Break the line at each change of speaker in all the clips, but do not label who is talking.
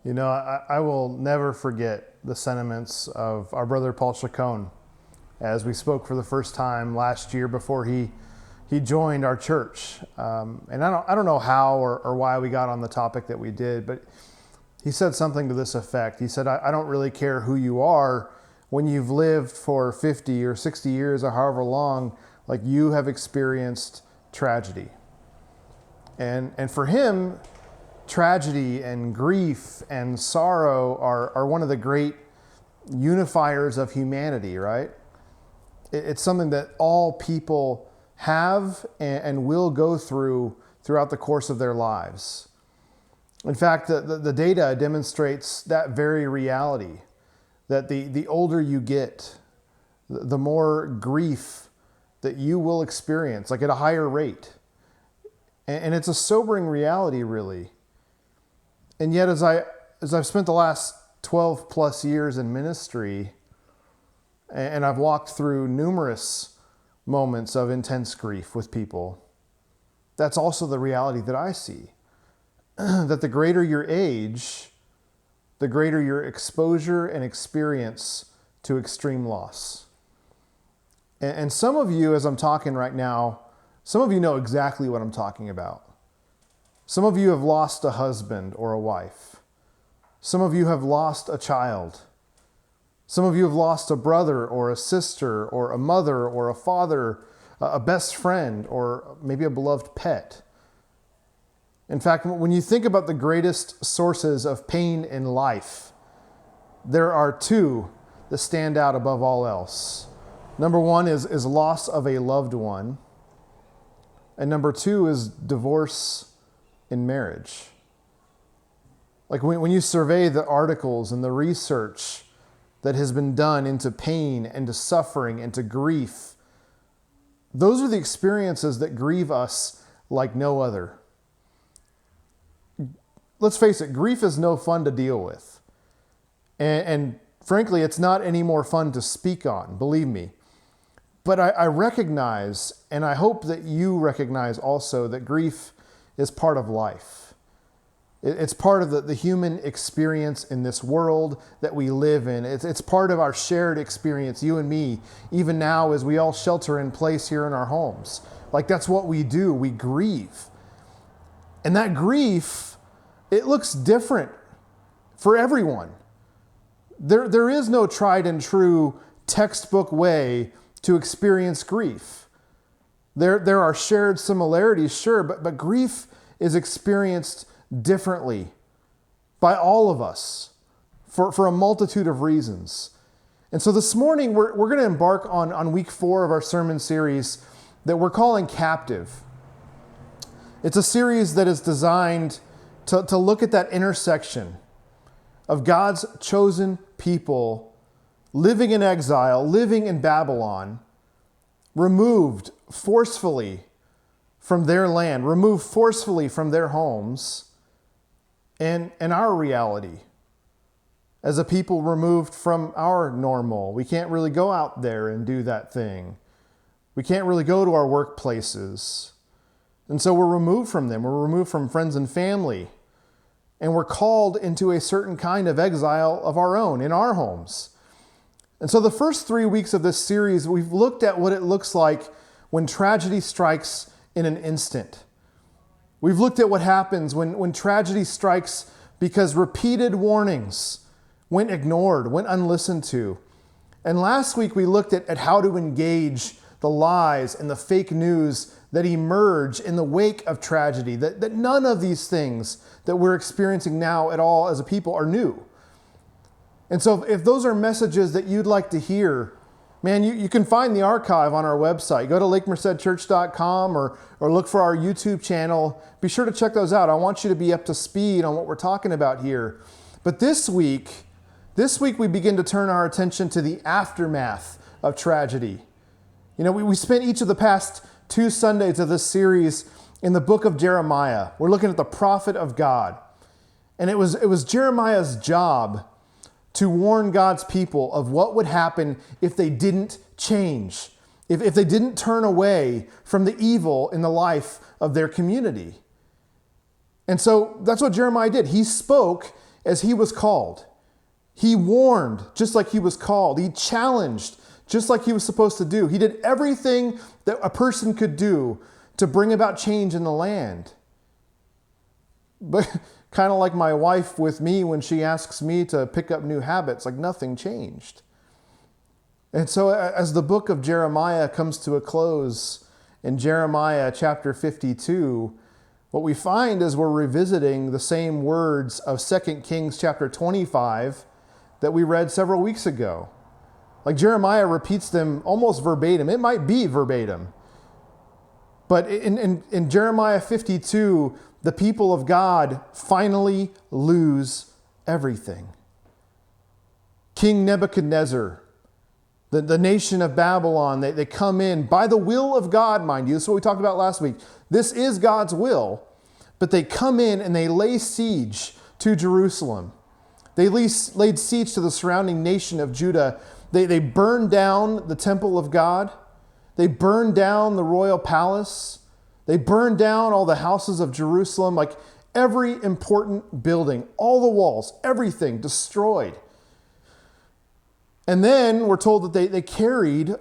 I will never forget the sentiments of our brother Paul Chacon as we spoke for the first time last year before he joined our church. And I don't know how or why we got on the topic that we did, but he said something to this effect. He said, I don't really care who you are when you've lived for 50 or 60 years or however long, like you have experienced tragedy. And for him, tragedy and grief and sorrow are one of the great unifiers of humanity, right? It's something that all people have and will go throughout the course of their lives. In fact, the data demonstrates that very reality, that the older you get, the more grief that you will experience, like at a higher rate. And it's a sobering reality, really. And yet, as I've spent the last 12 plus years in ministry, and I've walked through numerous moments of intense grief with people, that's also the reality that I see. That the greater your age, the greater your exposure and experience to extreme loss. And some of you, as I'm talking right now, some of you know exactly what I'm talking about. Some of you have lost a husband or a wife. Some of you have lost a child. Some of you have lost a brother or a sister or a mother or a father, a best friend, or maybe a beloved pet. In fact, when you think about the greatest sources of pain in life, there are two that stand out above all else. Number one is loss of a loved one. And number two is divorce in marriage. Like when you survey the articles and the research that has been done into pain and to suffering and to grief, those are the experiences that grieve us like no other. Let's face it, grief is no fun to deal with. And frankly, it's not any more fun to speak on, believe me. But I recognize, and I hope that you recognize also, that grief is part of life. It's part of the human experience in this world that we live in. It's part of our shared experience, you and me, even now as we all shelter in place here in our homes. Like that's what we do, we grieve. And that grief, it looks different for everyone. There is no tried and true textbook way to experience grief. There are shared similarities, sure, but grief is experienced differently by all of us for a multitude of reasons. And so this morning, we're going to embark on week 4 of our sermon series that we're calling Captive. It's a series that is designed to look at that intersection of God's chosen people living in exile, living in Babylon, removed forcefully from their land, removed forcefully from their homes, and our reality as a people removed from our normal. We can't really go out there and do that thing. We can't really go to our workplaces. And so we're removed from them. We're removed from friends and family. And we're called into a certain kind of exile of our own in our homes. And so the first 3 weeks of this series, we've looked at what it looks like when tragedy strikes in an instant. We've looked at what happens when tragedy strikes because repeated warnings went ignored, went unlistened to. And last week we looked at how to engage the lies and the fake news that emerge in the wake of tragedy, that none of these things that we're experiencing now at all as a people are new. And so if those are messages that you'd like to hear, man, you can find the archive on our website. Go to lakemercedchurch.com or look for our YouTube channel. Be sure to check those out. I want you to be up to speed on what we're talking about here. But this week we begin to turn our attention to the aftermath of tragedy. We spent each of the past 2 Sundays of this series in the book of Jeremiah. We're looking at the prophet of God. And it was Jeremiah's job to warn God's people of what would happen if they didn't change, if they didn't turn away from the evil in the life of their community. And so that's what Jeremiah did. He spoke as he was called. He warned just like he was called. He challenged just like he was supposed to do. He did everything that a person could do to bring about change in the land. But kind of like my wife with me when she asks me to pick up new habits, like nothing changed. And so as the book of Jeremiah comes to a close in Jeremiah chapter 52, what we find is we're revisiting the same words of 2 Kings chapter 25 that we read several weeks ago. Like Jeremiah repeats them almost verbatim. It might be verbatim. But in Jeremiah 52, the people of God finally lose everything. King Nebuchadnezzar, the nation of Babylon, they come in by the will of God, mind you. This is what we talked about last week. This is God's will. But they come in and they lay siege to Jerusalem. They laid siege to the surrounding nation of Judah. They burned down the temple of God. They burned down the royal palace. They burned down all the houses of Jerusalem, like every important building, all the walls, everything destroyed. And then we're told that they carried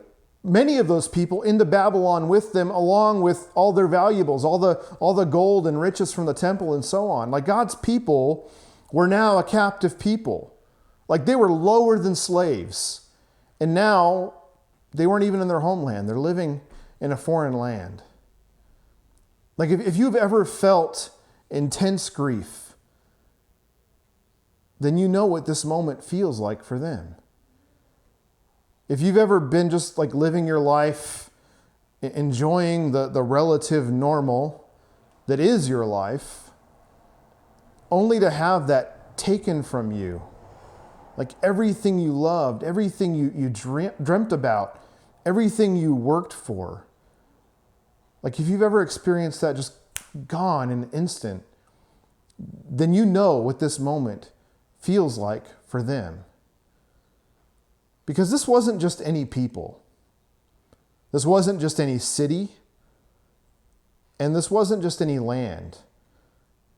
many of those people into Babylon with them, along with all their valuables, all the gold and riches from the temple and so on. Like God's people were now a captive people. Like they were lower than slaves. And now they weren't even in their homeland. They're living in a foreign land. Like if you've ever felt intense grief, then you know what this moment feels like for them. If you've ever been just like living your life, enjoying the relative normal that is your life, only to have that taken from you, like everything you loved, everything you dreamt about, everything you worked for. Like if you've ever experienced that just gone in an instant, then you know what this moment feels like for them. Because this wasn't just any people. This wasn't just any city. And this wasn't just any land.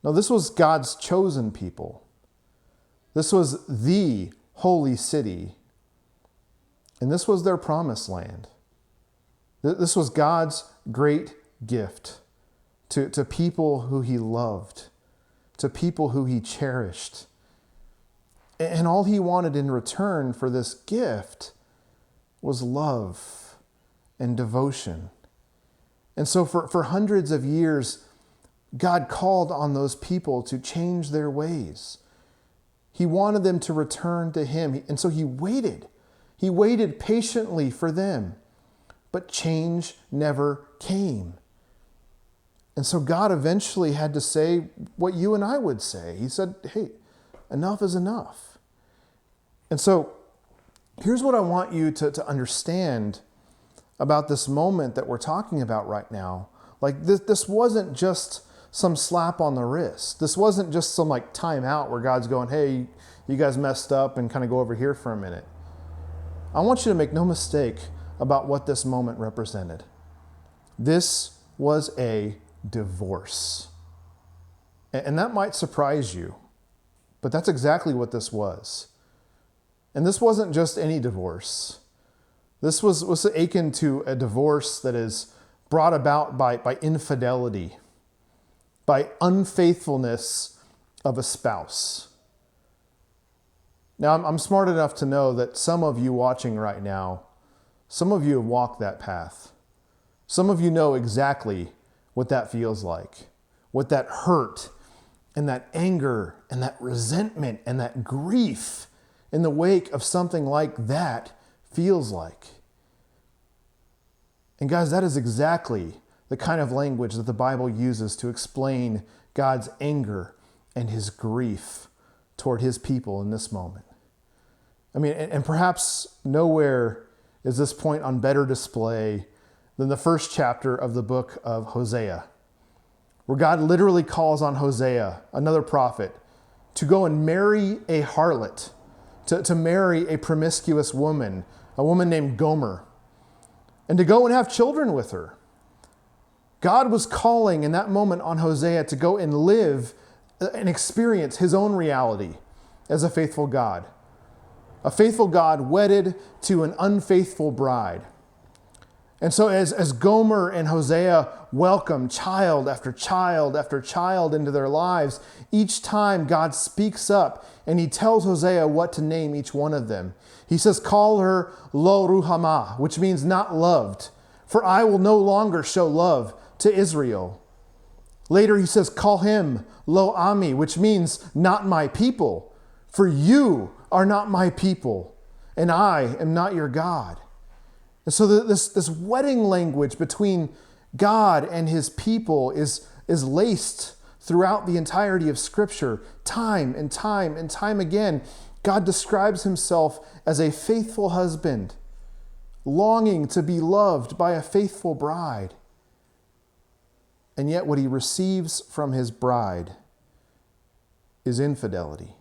No, this was God's chosen people. This was the holy city. And this was their promised land. This was God's great gift to people who he loved, to people who he cherished. And all he wanted in return for this gift was love and devotion. And so for hundreds of years, God called on those people to change their ways. He wanted them to return to him. And so he waited. He waited patiently for them. But change never came. And so God eventually had to say what you and I would say. He said, hey, enough is enough. And so here's what I want you to understand about this moment that we're talking about right now. Like this wasn't just some slap on the wrist. This wasn't just some like time out where God's going, hey, you guys messed up and kind of go over here for a minute. I want you to make no mistake about what this moment represented. This was a divorce. And that might surprise you, but that's exactly what this was. And this wasn't just any divorce. This was akin to a divorce that is brought about by infidelity, by unfaithfulness of a spouse. Now, I'm smart enough to know that some of you watching right now, some of you have walked that path. Some of you know exactly what that feels like, what that hurt and that anger and that resentment and that grief in the wake of something like that feels like. And guys, that is exactly the kind of language that the Bible uses to explain God's anger and his grief toward his people in this moment. I mean, and perhaps nowhere is this point on better display than the first chapter of the book of Hosea, where God literally calls on Hosea, another prophet, to go and marry a harlot, to marry a promiscuous woman, a woman named Gomer, and to go and have children with her. God was calling in that moment on Hosea to go and live and experience his own reality, as a faithful God. A faithful God wedded to an unfaithful bride. And so as Gomer and Hosea welcome child after child after child into their lives, each time God speaks up and he tells Hosea what to name each one of them. He says, call her Lo Ruhamah, which means not loved, for I will no longer show love to Israel. Later he says, call him Lo Ami, which means not my people, for you are not my people, and I am not your God. And so this wedding language between God and his people is laced throughout the entirety of Scripture. Time and time and time again, God describes himself as a faithful husband, longing to be loved by a faithful bride. And yet what he receives from his bride is infidelity.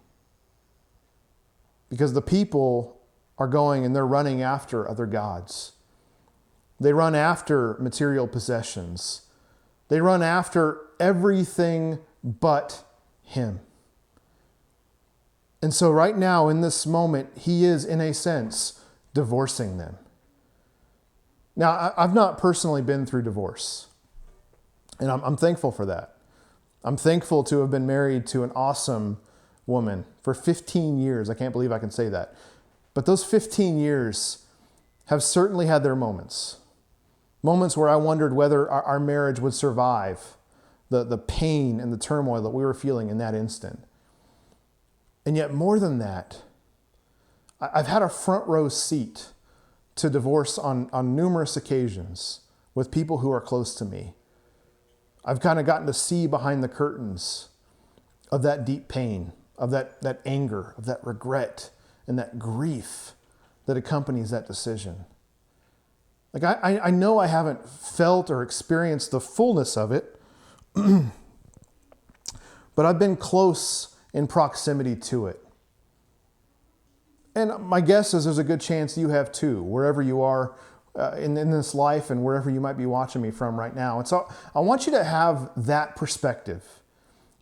Because the people are going and they're running after other gods. They run after material possessions. They run after everything but him. And so right now, in this moment, he is, in a sense, divorcing them. Now, I've not personally been through divorce. And I'm thankful for that. I'm thankful to have been married to an awesome woman for 15 years. I can't believe I can say that. But those 15 years have certainly had their moments. Moments where I wondered whether our marriage would survive the pain and the turmoil that we were feeling in that instant. And yet more than that, I've had a front row seat to divorce on numerous occasions with people who are close to me. I've kind of gotten to see behind the curtains of that deep pain, of that anger, of that regret, and that grief that accompanies that decision. Like I know I haven't felt or experienced the fullness of it, but I've been close in proximity to it. And my guess is there's a good chance you have too, wherever you are in this life and wherever you might be watching me from right now. And so I want you to have that perspective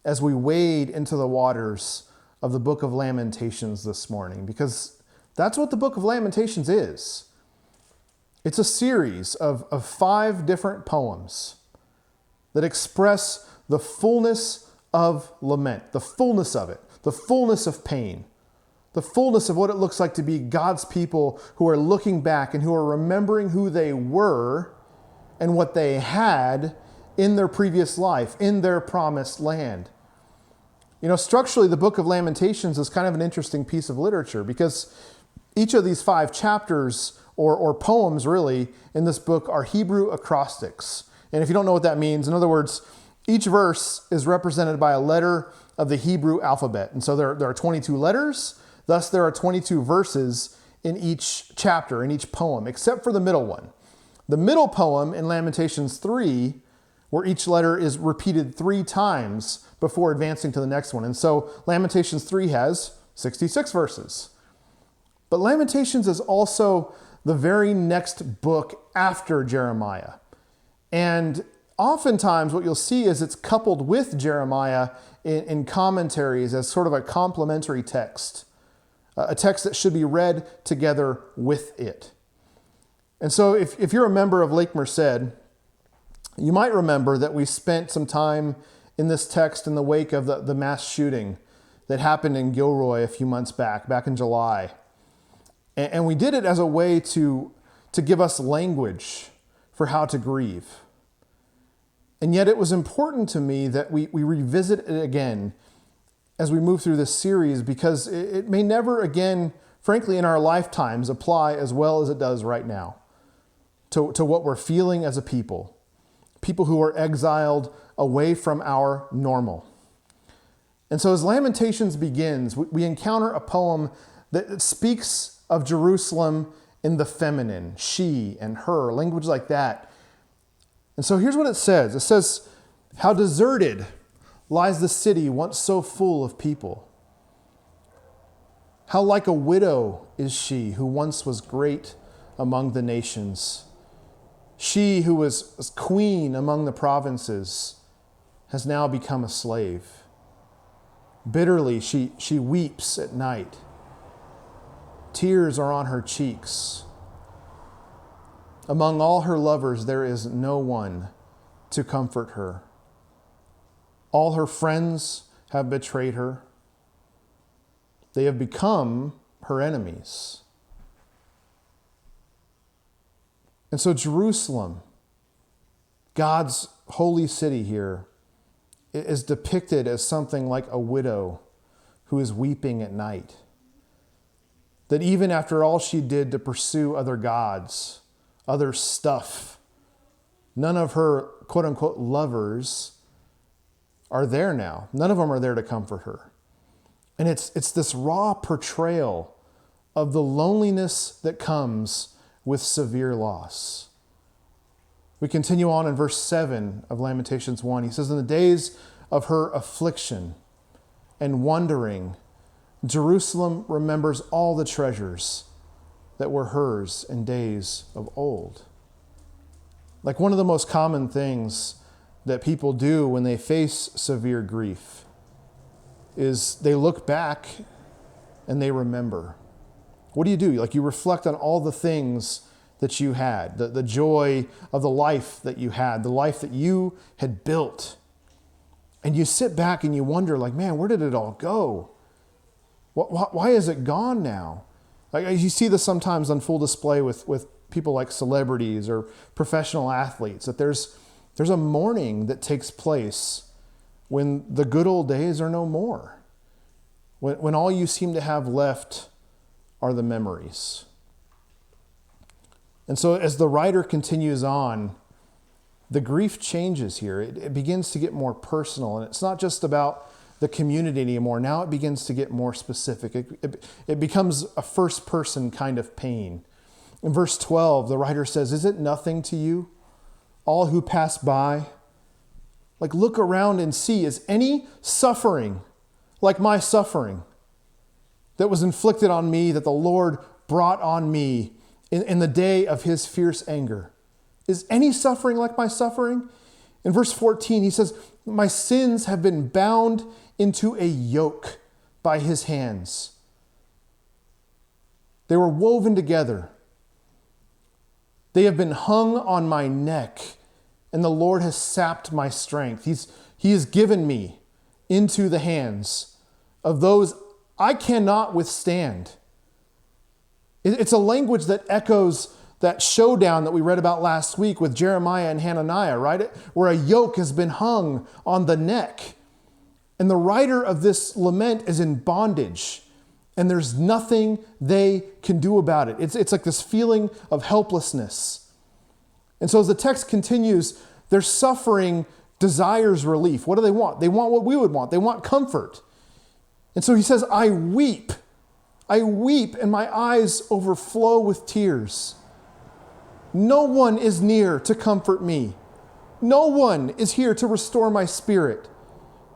as we wade into the waters of the book of Lamentations this morning, because that's what the book of Lamentations is. It's a series of 5 different poems that express the fullness of lament, the fullness of it, the fullness of pain, the fullness of what it looks like to be God's people who are looking back and who are remembering who they were and what they had in their previous life, in their promised land. You know, structurally, the book of Lamentations is kind of an interesting piece of literature because each of these 5 chapters or poems really in this book are Hebrew acrostics. And if you don't know what that means, in other words, each verse is represented by a letter of the Hebrew alphabet. And so there are 22 letters, thus there are 22 verses in each chapter, in each poem, except for the middle one. The middle poem in Lamentations 3, where each letter is repeated 3 times before advancing to the next one. And so Lamentations 3 has 66 verses. But Lamentations is also the very next book after Jeremiah. And oftentimes what you'll see is it's coupled with Jeremiah in commentaries as sort of a complementary text, a text that should be read together with it. And so if you're a member of Lake Merced, you might remember that we spent some time in this text in the wake of the mass shooting that happened in Gilroy a few months back in July. And we did it as a way to give us language for how to grieve. And yet it was important to me that we revisit it again as we move through this series, because it may never again, frankly, in our lifetimes apply as well as it does right now to what we're feeling as a people who are exiled away from our normal. And so as Lamentations begins, we encounter a poem that speaks of Jerusalem in the feminine, she and her, language like that. And so here's what it says. It says, how deserted lies the city once so full of people. How like a widow is she who once was great among the nations. She who was queen among the provinces has now become a slave. Bitterly, she weeps at night. Tears are on her cheeks. Among all her lovers, there is no one to comfort her. All her friends have betrayed her. They have become her enemies. And so Jerusalem, God's holy city here, is depicted as something like a widow who is weeping at night. That even after all she did to pursue other gods, other stuff, none of her quote-unquote lovers are there now. None of them are there to comfort her. And it's this raw portrayal of the loneliness that comes with severe loss. We continue on in verse 7 of Lamentations 1. He says, in the days of her affliction and wandering, Jerusalem remembers all the treasures that were hers in days of old. Like one of the most common things that people do when they face severe grief is they look back and they remember. What do? Like you reflect on all the things that you had, the joy of the life that you had, the life that you had built. And you sit back and you wonder, like, man, where did it all go? Why is it gone now? Like you see this sometimes on full display with people like celebrities or professional athletes, that there's a mourning that takes place when the good old days are no more. When all you seem to have left are the memories. And so as the writer continues on, the grief changes here. It begins to get more personal, and it's not just about the community anymore. Now it begins to get more specific. It becomes a first-person kind of pain. In verse 12, the writer says, "Is it nothing to you, all who pass by? Like, look around and see, is any suffering like my suffering that was inflicted on me, that the Lord brought on me in the day of his fierce anger? Is any suffering like my suffering?" In verse 14, he says, "My sins have been bound into a yoke by his hands. They were woven together. They have been hung on my neck, and the Lord has sapped my strength. He has given me into the hands of those I cannot withstand." It's a language that echoes that showdown that we read about last week with Jeremiah and Hananiah, right? Where a yoke has been hung on the neck. And the writer of this lament is in bondage, and there's nothing they can do about it. It's like this feeling of helplessness. And so as the text continues, their suffering desires relief. What do they want? They want what we would want. They want comfort. And so he says, I weep, and my eyes overflow with tears. No one is near to comfort me. No one is here to restore my spirit.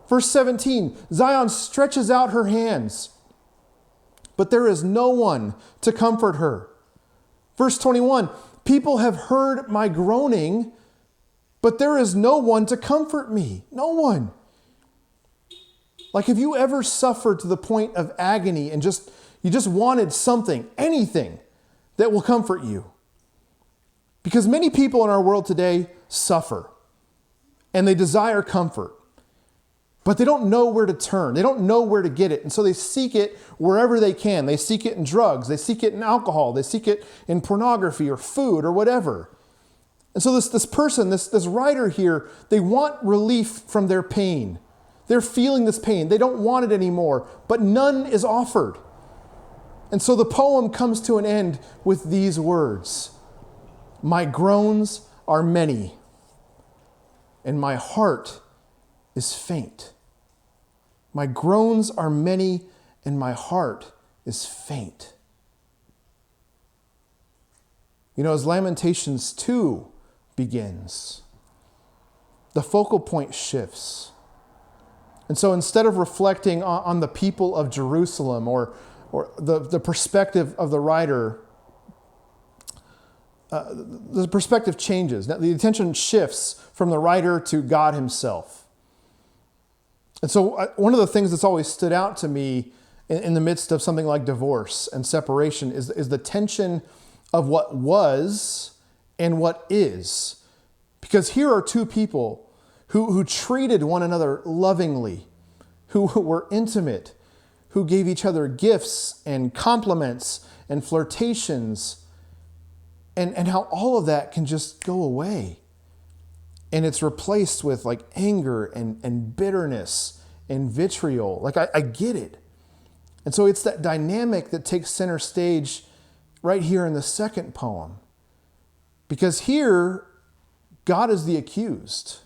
Verse 17, Zion stretches out her hands, but there is no one to comfort her. Verse 21, people have heard my groaning, but there is no one to comfort me. No one. Like, have you ever suffered to the point of agony and you just wanted something, anything that will comfort you? Because many people in our world today suffer and they desire comfort, but they don't know where to turn. They don't know where to get it. And so they seek it wherever they can. They seek it in drugs. They seek it in alcohol. They seek it in pornography or food or whatever. And so this person, this writer here, they want relief from their pain. They're feeling this pain. They don't want it anymore, but none is offered. And so the poem comes to an end with these words: my groans are many, and my heart is faint. My groans are many, and my heart is faint. You know, as Lamentations 2 begins, the focal point shifts. And so instead of reflecting on the people of Jerusalem or the perspective of the writer, the perspective changes. Now, the attention shifts from the writer to God himself. And so one of the things that's always stood out to me in the midst of something like divorce and separation is the tension of what was and what is. Because here are two people who treated one another lovingly, who were intimate, who gave each other gifts and compliments and flirtations, and how all of that can just go away. And it's replaced with like anger and bitterness and vitriol. Like I get it. And so it's that dynamic that takes center stage right here in the second poem. Because here, God is the accused.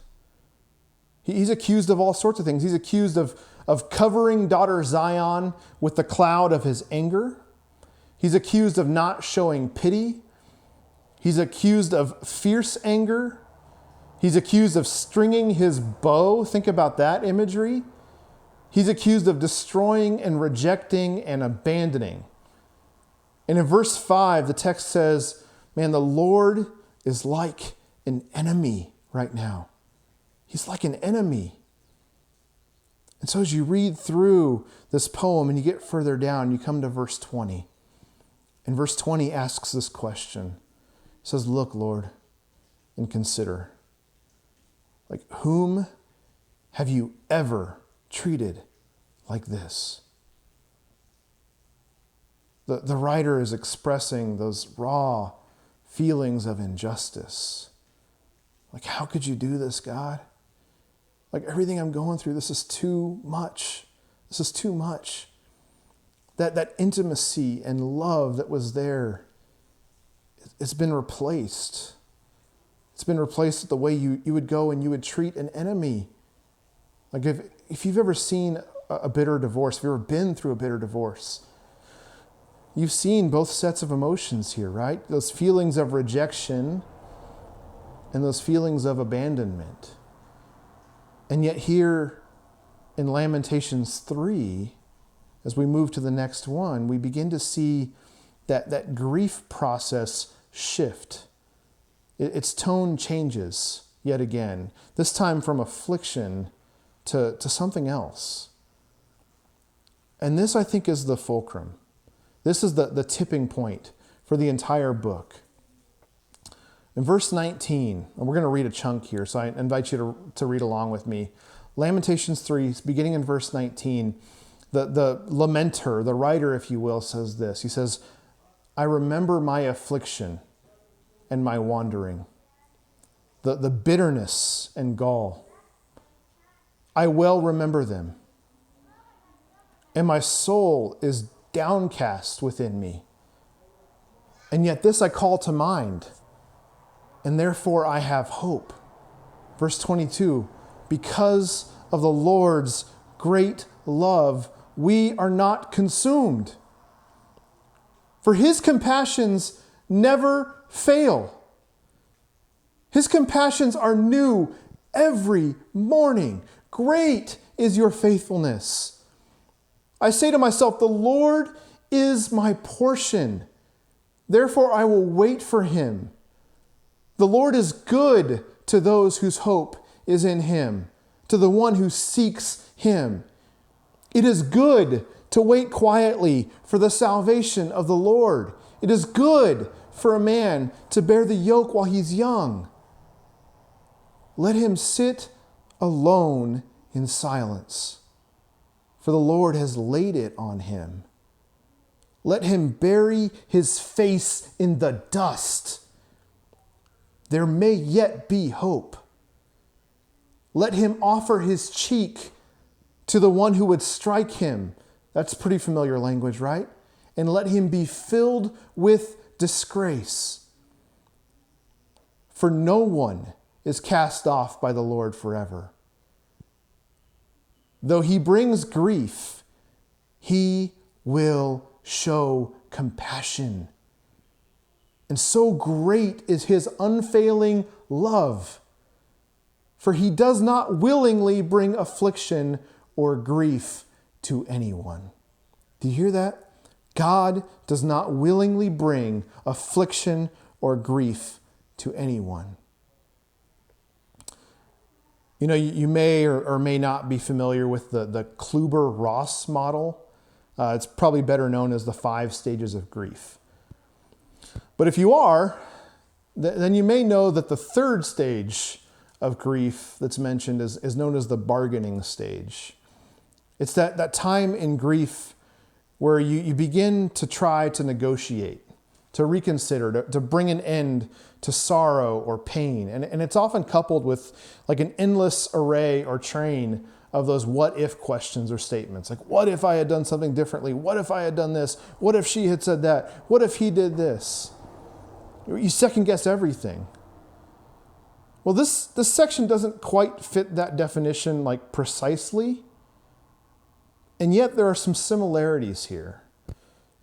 He's accused of all sorts of things. He's accused of covering daughter Zion with the cloud of his anger. He's accused of not showing pity. He's accused of fierce anger. He's accused of stringing his bow. Think about that imagery. He's accused of destroying and rejecting and abandoning. And in verse 5, the text says, man, the Lord is like an enemy right now. He's like an enemy. And so as you read through this poem and you get further down, you come to verse 20. And verse 20 asks this question. It says, look, Lord, and consider. Like, whom have you ever treated like this? The writer is expressing those raw feelings of injustice. Like, how could you do this, God? Like, everything I'm going through, this is too much. This is too much. That intimacy and love that was there, it's been replaced. It's been replaced with the way you would go and you would treat an enemy. Like if you've ever seen a bitter divorce, if you've ever been through a bitter divorce, you've seen both sets of emotions here, right? Those feelings of rejection and those feelings of abandonment. And yet here in Lamentations 3, as we move to the next one, we begin to see that grief process shift. Its tone changes yet again, this time from affliction to something else. And this, I think, is the fulcrum. This is the tipping point for the entire book. In verse 19, and we're going to read a chunk here, so I invite you to read along with me. Lamentations 3, beginning in verse 19, the lamenter, the writer, if you will, says this. He says, I remember my affliction and my wandering, the bitterness and gall. I well remember them, and my soul is downcast within me. And yet this I call to mind, and therefore I have hope. Verse 22, because of the Lord's great love, we are not consumed. For his compassions never fail. His compassions are new every morning. Great is your faithfulness. I say to myself, the Lord is my portion. Therefore I will wait for him. The Lord is good to those whose hope is in him, to the one who seeks him. It is good to wait quietly for the salvation of the Lord. It is good for a man to bear the yoke while he's young. Let him sit alone in silence, for the Lord has laid it on him. Let him bury his face in the dust. There may yet be hope. Let him offer his cheek to the one who would strike him. That's pretty familiar language, right? And let him be filled with disgrace. For no one is cast off by the Lord forever. Though he brings grief, he will show compassion. And so great is his unfailing love, for he does not willingly bring affliction or grief to anyone. Do you hear that? God does not willingly bring affliction or grief to anyone. You know, you may or may not be familiar with the Kluber-Ross model. It's probably better known as the 5 stages of grief. But if you are, then you may know that the 3rd stage of grief that's mentioned is known as the bargaining stage. It's that time in grief where you begin to try to negotiate, to reconsider, to bring an end to sorrow or pain. And it's often coupled with like an endless array or train of those what if questions or statements. Like, what if I had done something differently? What if I had done this? What if she had said that? What if he did this? You second guess everything. Well, this section doesn't quite fit that definition like precisely. And yet there are some similarities here.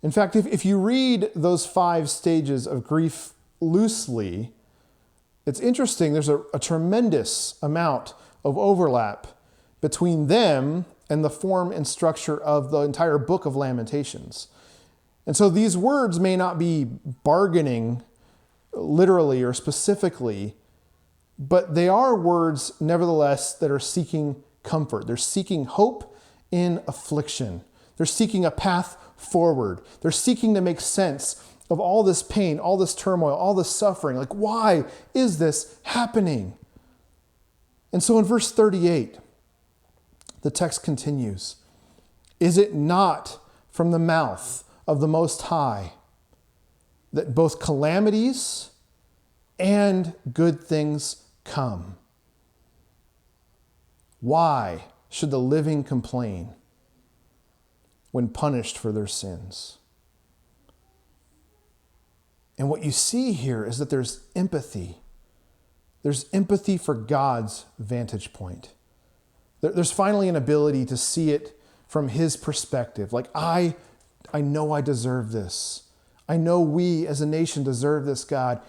In fact, if you read those 5 stages of grief loosely, it's interesting. There's a tremendous amount of overlap between them and the form and structure of the entire book of Lamentations. And so these words may not be bargaining literally or specifically, but they are words, nevertheless, that are seeking comfort. They're seeking hope in affliction. They're seeking a path forward. They're seeking to make sense of all this pain, all this turmoil, all this suffering. Like, why is this happening? And so in verse 38, the text continues. Is it not from the mouth of the Most High that both calamities and good things come? Why should the living complain when punished for their sins? And what you see here is that there's empathy. There's empathy for God's vantage point. There's finally an ability to see it from his perspective. Like, I know I deserve this. I know we as a nation deserve this, God.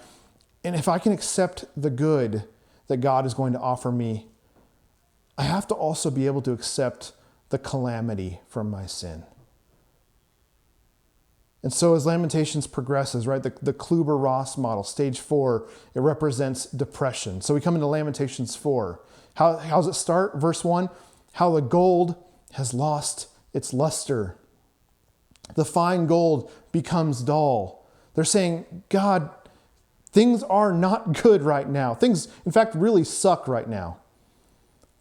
And if I can accept the good that God is going to offer me, I have to also be able to accept the calamity from my sin. And so as Lamentations progresses, right, the Kluber-Ross model, stage 4, it represents depression. So we come into Lamentations 4. How does it start? Verse 1, how the gold has lost its luster. The fine gold becomes dull. They're saying, God, things are not good right now. Things, in fact, really suck right now.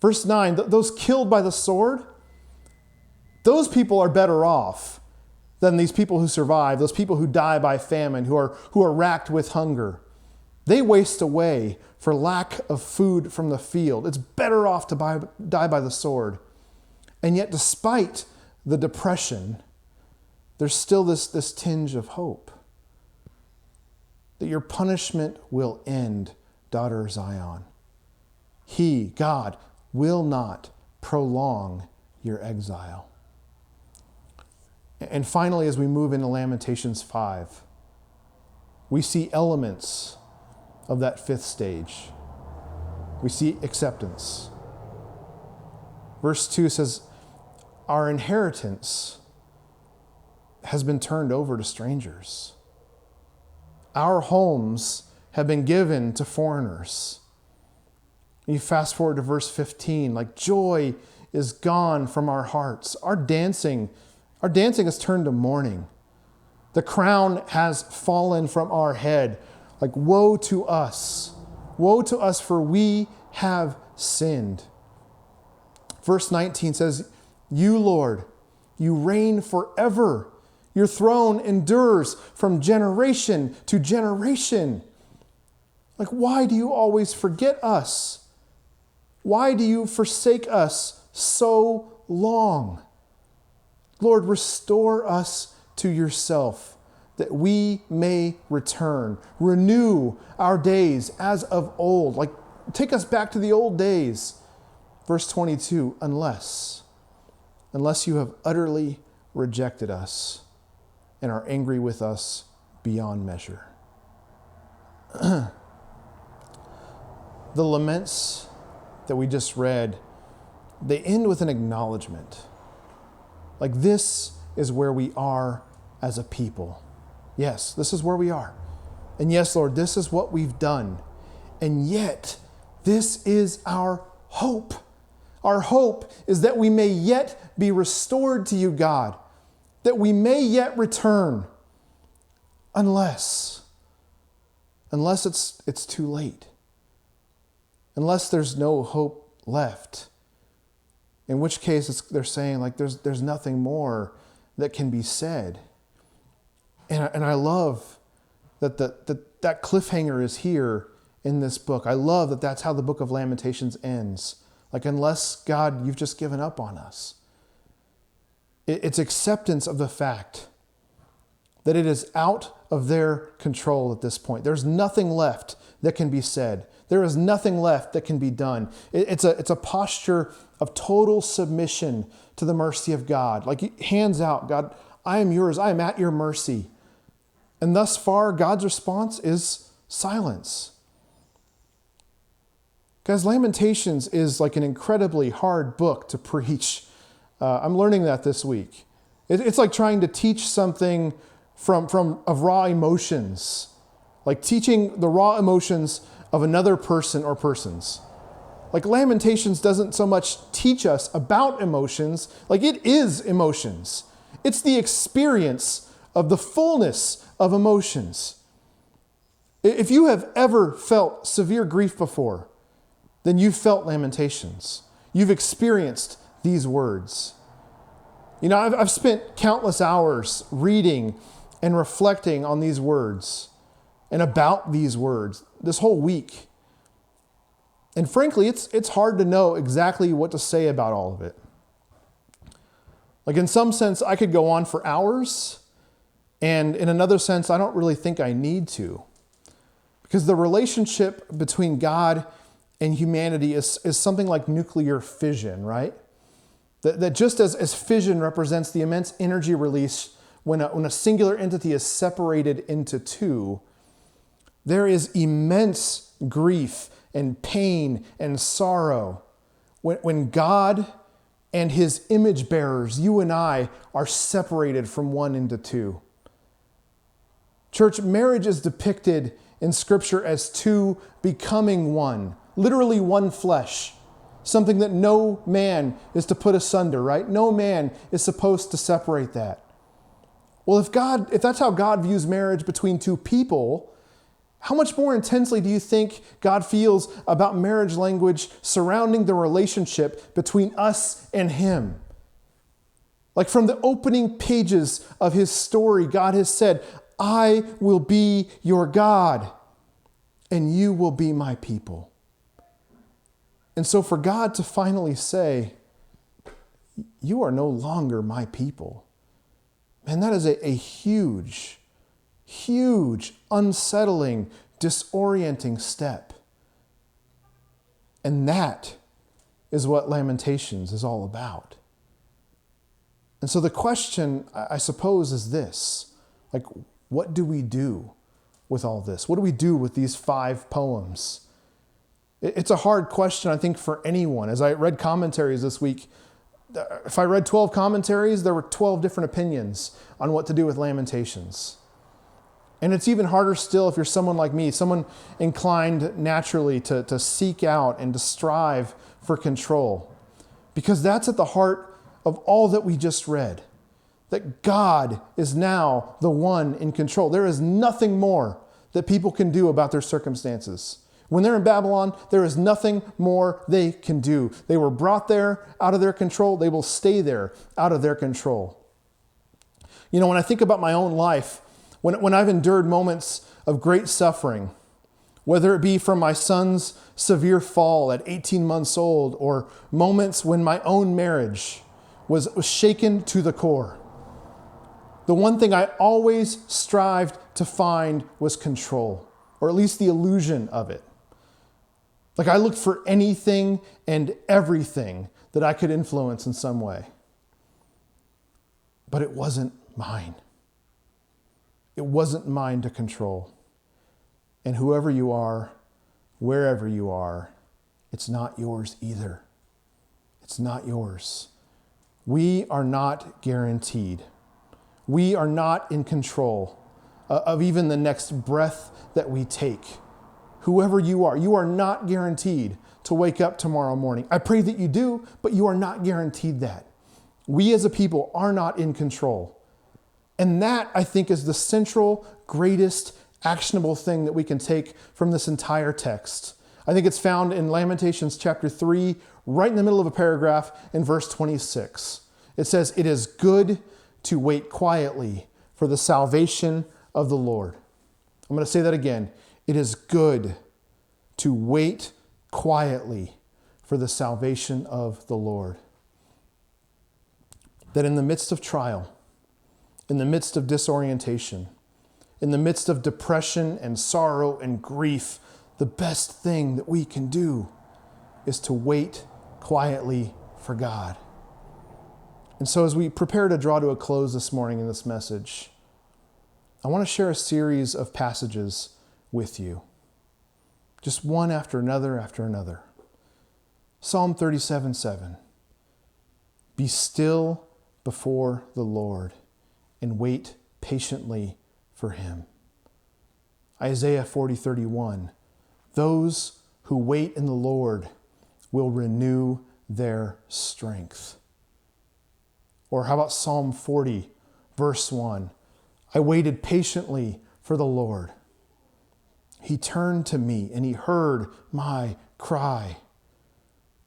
Verse 9, those killed by the sword, those people are better off than these people who survive, those people who die by famine, who are racked with hunger. They waste away for lack of food from the field. It's better off to die by the sword. And yet, despite the depression, there's still this tinge of hope that your punishment will end, daughter Zion. He, God, will not prolong your exile. And finally, as we move into Lamentations 5, we see elements of that 5th stage. We see acceptance. Verse 2 says, our inheritance has been turned over to strangers. Our homes have been given to foreigners. You fast forward to verse 15, like joy is gone from our hearts. Our dancing has turned to mourning. The crown has fallen from our head. Like, woe to us, for we have sinned. Verse 19 says, you, Lord, you reign forever. Your throne endures from generation to generation. Like, why do you always forget us? Why do you forsake us so long? Lord, restore us to yourself, that we may return. Renew our days as of old. Like, take us back to the old days. Verse 22, unless you have utterly rejected us and are angry with us beyond measure. The laments that we just read, they end with an acknowledgement. Like, this is where we are as a people. Yes, this is where we are. And yes, Lord, this is what we've done. And yet, this is our hope. Our hope is that we may yet be restored to you, God, that we may yet return, unless it's too late, unless there's no hope left, in which case they're saying like there's nothing more that can be said. And I love that cliffhanger is here in this book. I love that that's how the book of Lamentations ends. Like, unless, God, you've just given up on us. It's acceptance of the fact that it is out of their control at this point. There's nothing left that can be said. There is nothing left that can be done. It's a posture of total submission to the mercy of God. Like, hands out, God, I am yours. I am at your mercy. And thus far, God's response is silence. Guys, Lamentations is like an incredibly hard book to preach. I'm learning that this week. It's like trying to teach something of raw emotions, like teaching the raw emotions of another person or persons. Like, Lamentations doesn't so much teach us about emotions, like it is emotions. It's the experience of the fullness of emotions. If you have ever felt severe grief before, then you've felt Lamentations. You've experienced these words. You know, I've spent countless hours reading and reflecting on these words and about these words this whole week. And frankly, it's hard to know exactly what to say about all of it. Like, in some sense, I could go on for hours, and in another sense, I don't really think I need to. Because the relationship between God and humanity is something like nuclear fission, right? That just as fission represents the immense energy release when a singular entity is separated into two, there is immense grief and pain and sorrow when God and his image bearers, you and I, are separated from one into two. Church, marriage is depicted in Scripture as two becoming one, literally one flesh, something that no man is to put asunder, right? No man is supposed to separate that. Well, if that's how God views marriage between two people, how much more intensely do you think God feels about marriage language surrounding the relationship between us and him? Like, from the opening pages of his story, God has said, I will be your God, and you will be my people. And so for God to finally say, you are no longer my people, man, that is a huge, huge, unsettling, disorienting step. And that is what Lamentations is all about. And so the question, I suppose, is this. Like, what do we do with all this? What do we do with these 5 poems? It's a hard question, I think, for anyone. As I read commentaries this week, if I read 12 commentaries, there were 12 different opinions on what to do with Lamentations. And it's even harder still if you're someone like me, someone inclined naturally to seek out and to strive for control. Because that's at the heart of all that we just read. That God is now the one in control. There is nothing more that people can do about their circumstances. When they're in Babylon, there is nothing more they can do. They were brought there out of their control. They will stay there out of their control. You know, when I think about my own life, when I've endured moments of great suffering, whether it be from my son's severe fall at 18 months old, or moments when my own marriage was shaken to the core, the one thing I always strived to find was control, or at least the illusion of it. Like, I looked for anything and everything that I could influence in some way. But it wasn't mine. It wasn't mine to control. And whoever you are, wherever you are, it's not yours either. It's not yours. We are not guaranteed. We are not in control of even the next breath that we take. Whoever you are not guaranteed to wake up tomorrow morning. I pray that you do, but you are not guaranteed that. We as a people are not in control. And that, I think, is the central, greatest, actionable thing that we can take from this entire text. I think it's found in Lamentations chapter 3, right in the middle of a paragraph in verse 26. It says, "It is good to wait quietly for the salvation of the Lord." I'm going to say that again. It is good to wait quietly for the salvation of the Lord. That in the midst of trial, in the midst of disorientation, in the midst of depression and sorrow and grief, the best thing that we can do is to wait quietly for God. And so as we prepare to draw to a close this morning in this message, I want to share a series of passages with you. Just one after another after another. Psalm 37:7. "Be still before the Lord and wait patiently for him." Isaiah 40:31. "Those who wait in the Lord will renew their strength." Or how about Psalm 40, verse 1? "I waited patiently for the Lord. He turned to me and he heard my cry."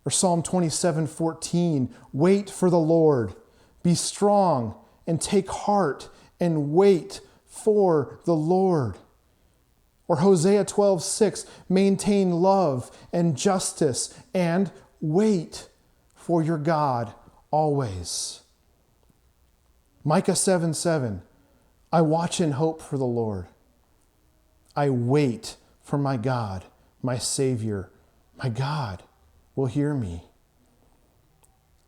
Or Psalm 27:14, "Wait for the Lord. Be strong and take heart and wait for the Lord." Or Hosea 12:6, "Maintain love and justice and wait for your God always." Micah 7:7, "I watch in hope for the Lord. I wait for my God, my Savior. My God will hear me."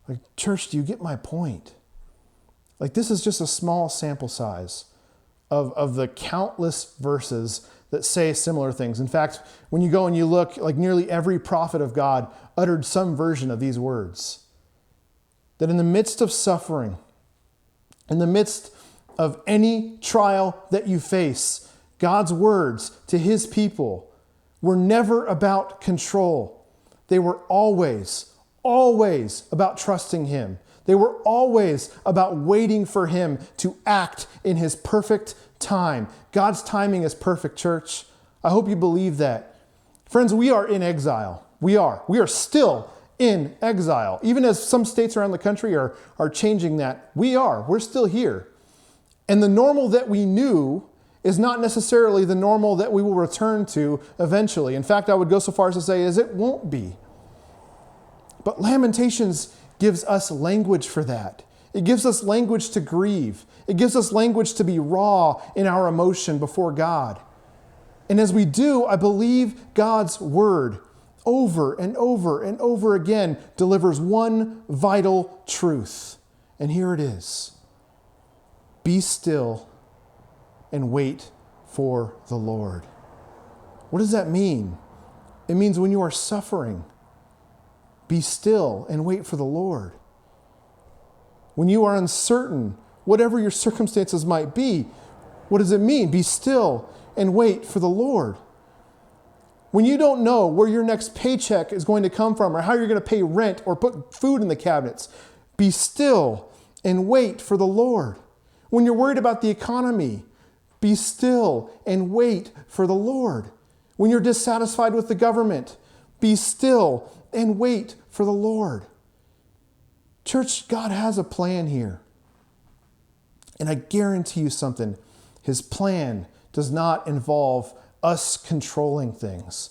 Like, church, do you get my point? Like, this is just a small sample size of the countless verses that say similar things. In fact, when you go and you look, like nearly every prophet of God uttered some version of these words. That in the midst of suffering, in the midst of any trial that you face, God's words to his people were never about control. They were always about trusting him. They were always about waiting for him to act in his perfect time. God's timing is perfect, church. I hope you believe that. Friends, we are in exile. We are still in exile. Even as some states around the country are changing that, we're still here. And the normal that we knew is not necessarily the normal that we will return to eventually. In fact, I would go so far as to say is it won't be. But Lamentations gives us language for that. It gives us language to grieve. It gives us language to be raw in our emotion before God. And as we do, I believe God's word over and over and over again delivers one vital truth. And here it is. Be still and wait for the Lord. What does that mean? It means when you are suffering, be still and wait for the Lord. When you are uncertain, whatever your circumstances might be, what does it mean? Be still and wait for the Lord. When you don't know where your next paycheck is going to come from or how you're going to pay rent or put food in the cabinets, be still and wait for the Lord. When you're worried about the economy, be still and wait for the Lord. When you're dissatisfied with the government, be still and wait for the Lord. Church, God has a plan here. And I guarantee you something. His plan does not involve us controlling things.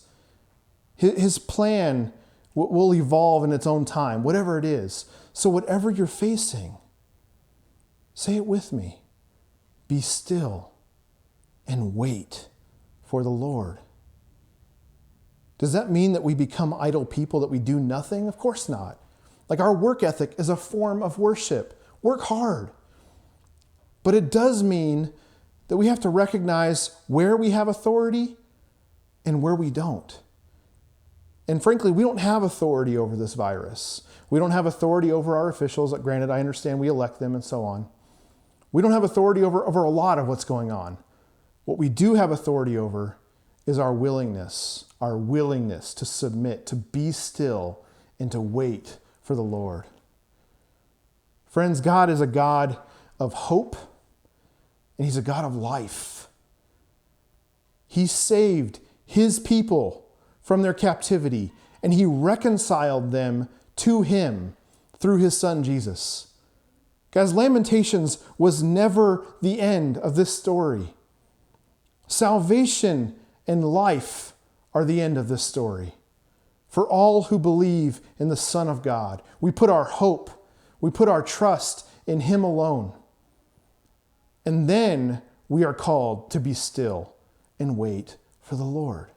His plan will evolve in its own time, whatever it is. So whatever you're facing, say it with me. Be still and wait for the Lord. Does that mean that we become idle people, that we do nothing? Of course not. Like, our work ethic is a form of worship. Work hard. But it does mean that we have to recognize where we have authority and where we don't. And frankly, we don't have authority over this virus. We don't have authority over our officials. Granted, I understand we elect them and so on. We don't have authority over a lot of what's going on. What we do have authority over is our willingness, our willingness to submit, to be still, and to wait for the Lord. Friends, God is a God of hope, and He's a God of life. He saved His people from their captivity, and He reconciled them to Him through His Son, Jesus. Guys, Lamentations was never the end of this story. Salvation and life are the end of this story. For all who believe in the Son of God, we put our hope, we put our trust in Him alone. And then we are called to be still and wait for the Lord.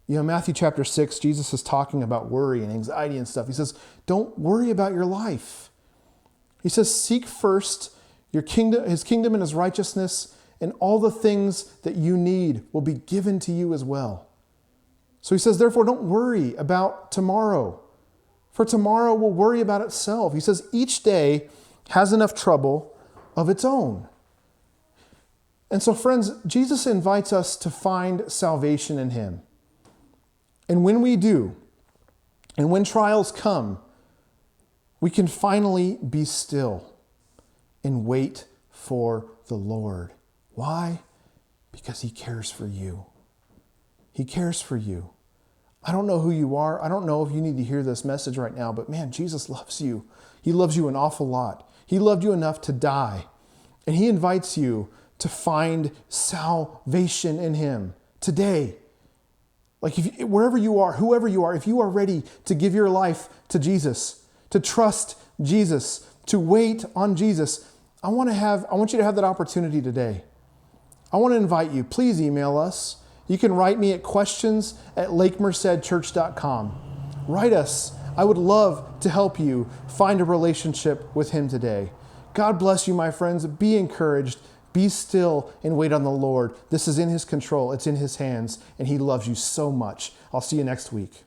You know, Matthew chapter 6, Jesus is talking about worry and anxiety and stuff. He says, don't worry about your life. He says, seek first your kingdom, His kingdom and His righteousness, and all the things that you need will be given to you as well. So He says, therefore, don't worry about tomorrow, for tomorrow will worry about itself. He says, each day has enough trouble of its own. And so, friends, Jesus invites us to find salvation in Him. And when we do, and when trials come, we can finally be still and wait for the Lord. Why? Because He cares for you. He cares for you. I don't know who you are. I don't know if you need to hear this message right now, but man, Jesus loves you. He loves you an awful lot. He loved you enough to die. And He invites you to find salvation in Him today. Like wherever you are, whoever you are, if you are ready to give your life to Jesus, to trust Jesus, to wait on Jesus, I want you to have that opportunity today. I want to invite you. Please email us. You can write me at questions@lakemercedchurch.com. Write us. I would love to help you find a relationship with Him today. God bless you, my friends. Be encouraged. Be still and wait on the Lord. This is in His control. It's in His hands, and He loves you so much. I'll see you next week.